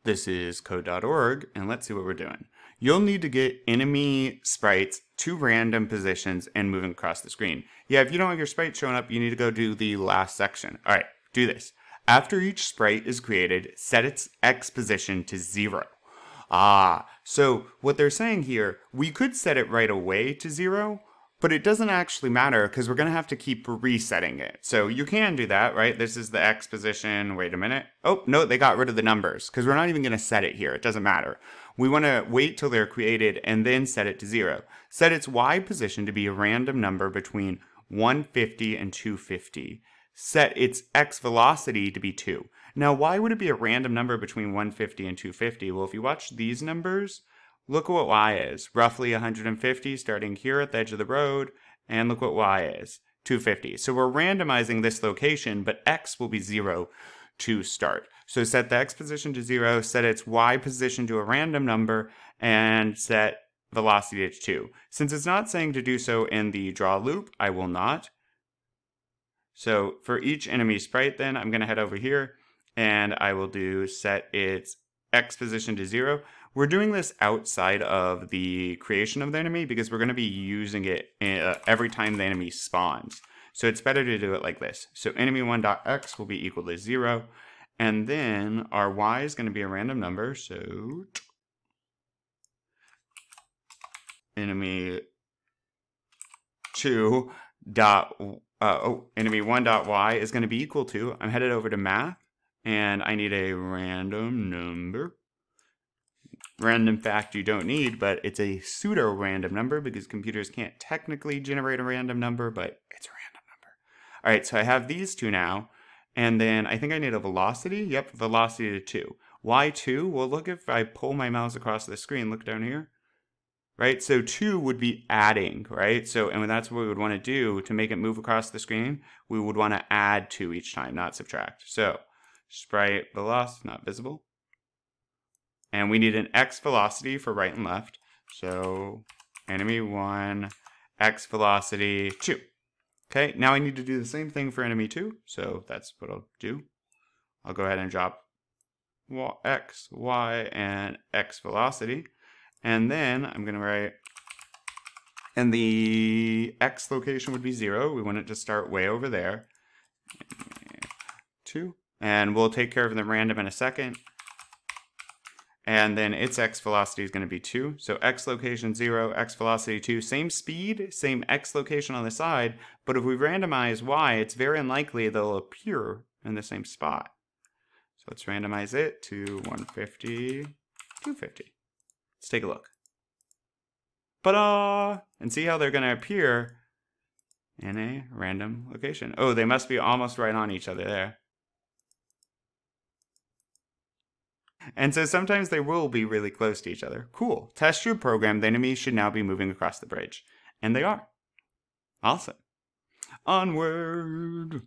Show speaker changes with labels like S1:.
S1: This is code.org, and let's see what we're doing. You'll need to get enemy sprites to random positions and moving across the screen. Yeah, if you don't have your sprite showing up, you need to go do the last section. All right, do this. After each sprite is created, set its X position to 0. So what they're saying here, we could set it right away to 0, but it doesn't actually matter because we're going to have to keep resetting it. So you can do that, right? This is the X position. Wait a minute. Oh, no, they got rid of the numbers because we're not even going to set it here. It doesn't matter. We want to wait till they're created and then set it to 0. Set its Y position to be a random number between 150 and 250. Set its X velocity to be 2. Now, why would it be a random number between 150 and 250? Well, if you watch these numbers, look at what Y is. Roughly 150 starting here at the edge of the road. And look what Y is. 250. So we're randomizing this location, but X will be 0 to start. So set the X position to 0, set its Y position to a random number, and set velocity to 2. Since it's not saying to do so in the draw loop, I will not. So for each enemy sprite then, I'm going to head over here, and I will do set its X position to 0. We're doing this outside of the creation of the enemy because we're going to be using it every time the enemy spawns. So it's better to do it like this. So enemy1.x will be equal to 0. And then our Y is going to be a random number. So enemy2 dot enemy1.y is going to be equal to, I'm headed over to math, and I need a random number. Random fact you don't need, but it's a pseudo random number because computers can't technically generate a random number, but it's a random number. All right, so I have these two now, and then I think I need a velocity. Yep, velocity to 2. Why 2? Well, look, if I pull my mouse across the screen, look down here. Right, so 2 would be adding, right? So, and that's what we would want to do to make it move across the screen. We would want to add 2 each time, not subtract. So, sprite velocity, not visible. And we need an X velocity for right and left. So, enemy1, X velocity 2. Okay, now I need to do the same thing for enemy2. So, that's what I'll do. I'll go ahead and drop X, Y, and X velocity. And then I'm going to write, and the X location would be 0. We want it to start way over there. 2. And we'll take care of the random in a second. And then its X velocity is going to be 2. So X location 0, X velocity 2. Same speed, same X location on the side. But if we randomize Y, it's very unlikely they'll appear in the same spot. So let's randomize it to 150, 250. Let's take a look. Ta-da! And see how they're going to appear in a random location. Oh, they must be almost right on each other there. And so sometimes they will be really close to each other. Cool. Test your program. The enemy should now be moving across the bridge. And they are. Awesome. Onward!